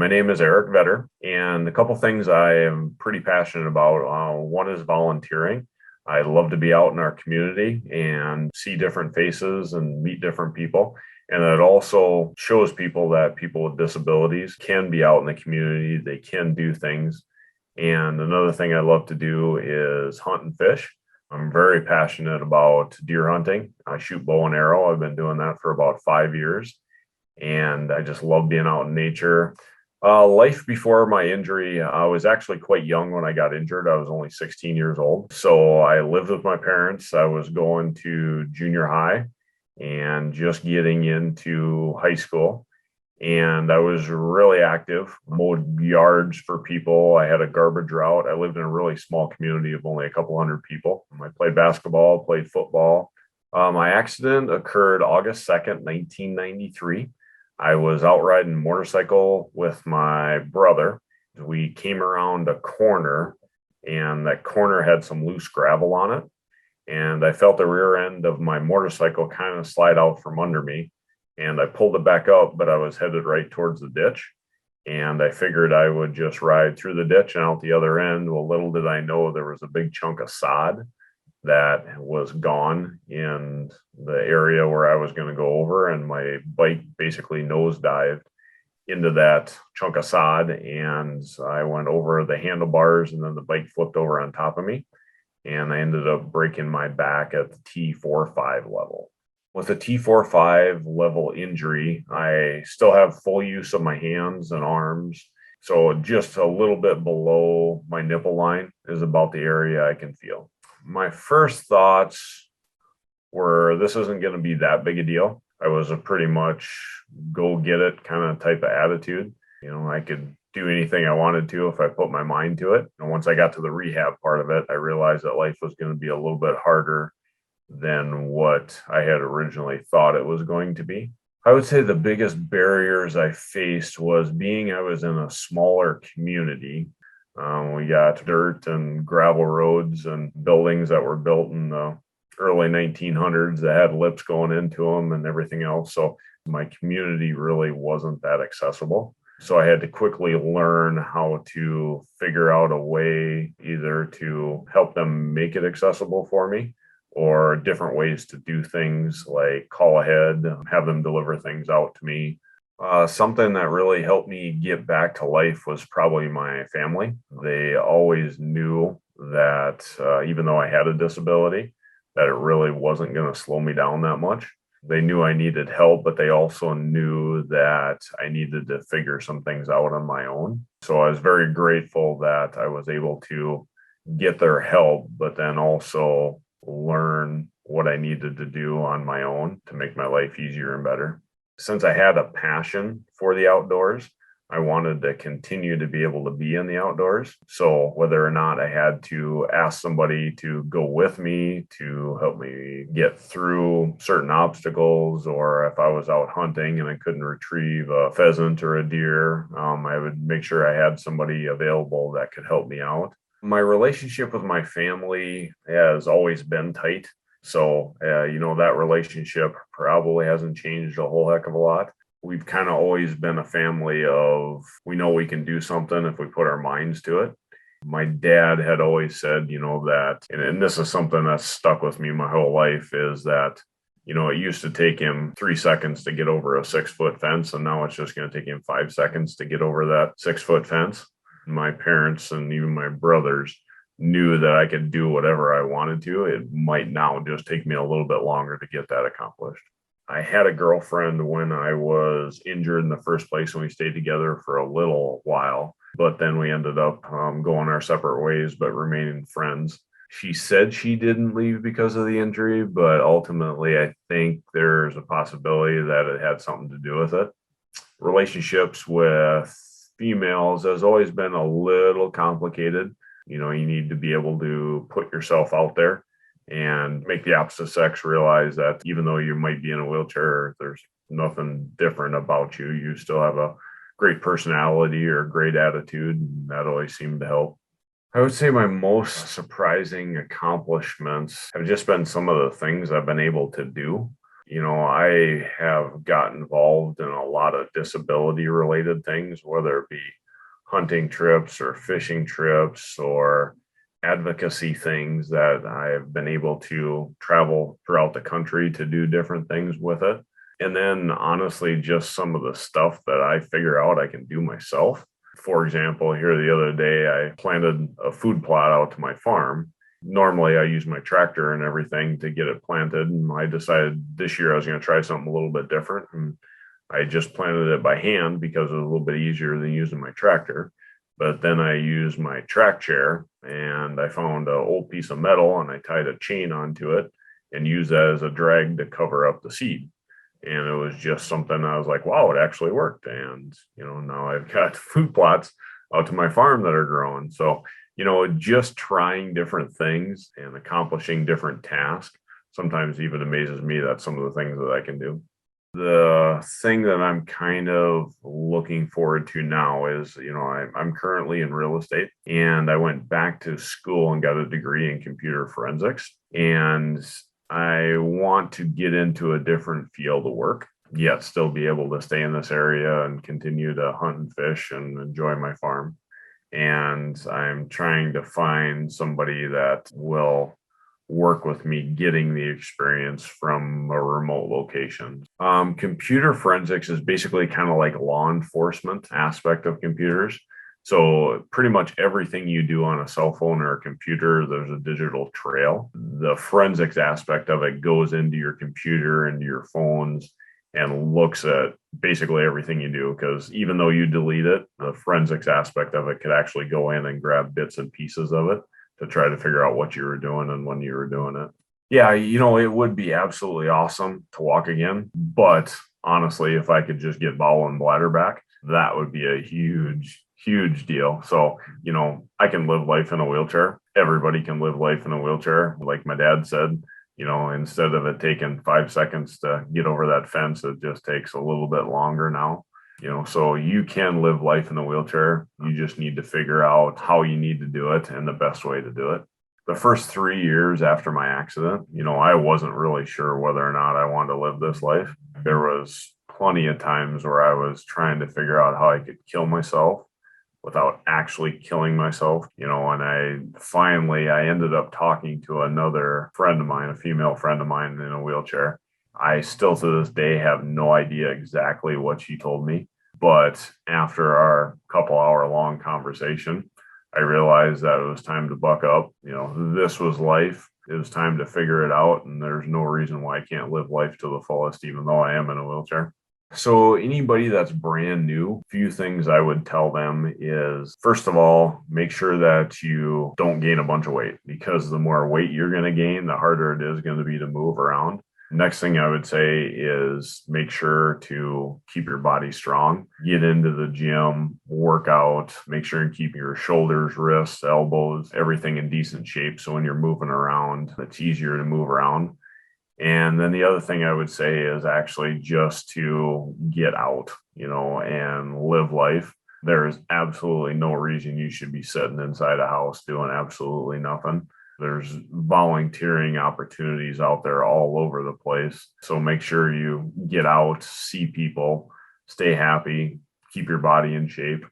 My name is Eric Vetter, and a couple things I am pretty passionate about. One is volunteering. I love to be out in our community and see different faces and meet different people. And it also shows people that people with disabilities can be out in the community, they can do things. And another thing I love to do is hunt and fish. I'm very passionate about deer hunting. I shoot bow and arrow. I've been doing that for about 5 years, and I just love being out in nature. Life before my injury, I was actually quite young when I got injured. I was only 16 years old. So I lived with my parents. I was going to junior high and just getting into high school. And I was really active, mowed yards for people. I had a garbage route. I lived in a really small community of only a couple hundred people. I played basketball, played football. My accident occurred August 2nd, 1993. I was out riding a motorcycle with my brother. We came around a corner, and that corner had some loose gravel on it. And I felt the rear end of my motorcycle kind of slide out from under me. And I pulled it back up, but I was headed right towards the ditch. And I figured I would just ride through the ditch and out the other end. Well, little did I know there was a big chunk of sod that was gone in the area where I was going to go over, and my bike basically nosedived into that chunk of sod, and I went over the handlebars, and then the bike flipped over on top of me, and I ended up breaking my back at the T4-5 level. With a T4-5 level injury, I still have full use of my hands and arms. So just a little bit below my nipple line is about the area I can feel. My first thoughts were this isn't going to be that big a deal. I was a pretty much go get it kind of type of attitude. I could do anything I wanted to if I put my mind to it. And once I got to the rehab part of it, I realized that life was going to be a little bit harder than what I had originally thought it was going to be. I would say the biggest barriers I faced was I was in a smaller community. We got dirt and gravel roads and buildings that were built in the early 1900s that had lips going into them and everything else. So my community really wasn't that accessible. So I had to quickly learn how to figure out a way either to help them make it accessible for me, or different ways to do things like call ahead, have them deliver things out to me. Something that really helped me get back to life was probably my family. They always knew that even though I had a disability, that it really wasn't going to slow me down that much. They knew I needed help, but they also knew that I needed to figure some things out on my own. So I was very grateful that I was able to get their help, but then also learn what I needed to do on my own to make my life easier and better. Since I had a passion for the outdoors, I wanted to continue to be able to be in the outdoors. So whether or not I had to ask somebody to go with me to help me get through certain obstacles, or if I was out hunting and I couldn't retrieve a pheasant or a deer, I would make sure I had somebody available that could help me out. My relationship with my family has always been tight. So, that relationship probably hasn't changed a whole heck of a lot. We've kind of always been a family of, we know we can do something if we put our minds to it. My dad had always said, that, and this is something that's stuck with me my whole life, is that, it used to take him 3 seconds to get over a 6-foot fence, and now it's just going to take him 5 seconds to get over that 6-foot fence. My parents and even my brothers knew that I could do whatever I wanted to. It might now just take me a little bit longer to get that accomplished. I had a girlfriend when I was injured in the first place, and we stayed together for a little while, but then we ended up going our separate ways, but remaining friends. She said she didn't leave because of the injury, but ultimately I think there's a possibility that it had something to do with it. Relationships with females has always been a little complicated. You need to be able to put yourself out there and make the opposite sex realize that even though you might be in a wheelchair, there's nothing different about you. You still have a great personality or great attitude, and that always seemed to help. I would say my most surprising accomplishments have just been some of the things I've been able to do. I have got involved in a lot of disability related things, whether it be hunting trips or fishing trips or advocacy things that I have been able to travel throughout the country to do different things with it. And then honestly, just some of the stuff that I figure out I can do myself. For example, here the other day, I planted a food plot out to my farm. Normally, I use my tractor and everything to get it planted. And I decided this year I was going to try something a little bit different. And I just planted it by hand because it was a little bit easier than using my tractor. But then I used my track chair and I found an old piece of metal and I tied a chain onto it and used that as a drag to cover up the seed. And it was just something I was like, wow, it actually worked. And, now I've got food plots out to my farm that are growing. So, just trying different things and accomplishing different tasks sometimes even amazes me that some of the things that I can do. The thing that I'm kind of looking forward to now is, I'm currently in real estate and I went back to school and got a degree in computer forensics. And I want to get into a different field of work, yet still be able to stay in this area and continue to hunt and fish and enjoy my farm. And I'm trying to find somebody that will work with me getting the experience from a remote location. Computer forensics is basically kind of like law enforcement aspect of computers. So pretty much everything you do on a cell phone or a computer, there's a digital trail. The forensics aspect of it goes into your computer and your phones and looks at basically everything you do. Because even though you delete it, the forensics aspect of it could actually go in and grab bits and pieces of it to try to figure out what you were doing and when you were doing it. Yeah, it would be absolutely awesome to walk again. But honestly, if I could just get bowel and bladder back, that would be a huge deal. So, I can live life in a wheelchair. Everybody can live life in a wheelchair. Like my dad said, instead of it taking 5 seconds to get over that fence, it just takes a little bit longer now. So you can live life in a wheelchair. You just need to figure out how you need to do it and the best way to do it. The first 3 years after my accident, I wasn't really sure whether or not I wanted to live this life. There was plenty of times where I was trying to figure out how I could kill myself without actually killing myself, and I ended up talking to another friend of mine, a female friend of mine in a wheelchair. I still to this day have no idea exactly what she told me, but after our couple hour long conversation, I realized that it was time to buck up. This was life. It was time to figure it out, and there's no reason why I can't live life to the fullest, even though I am in a wheelchair. So anybody that's brand new, few things I would tell them is, first of all, make sure that you don't gain a bunch of weight, because the more weight you're going to gain, the harder it is going to be to move around. Next thing I would say is make sure to keep your body strong. Get into the gym, work out, make sure you keep your shoulders, wrists, elbows, everything in decent shape. So when you're moving around, it's easier to move around. And then the other thing I would say is actually just to get out, and live life. There is absolutely no reason you should be sitting inside a house doing absolutely nothing. There's volunteering opportunities out there all over the place. So make sure you get out, see people, stay happy, keep your body in shape.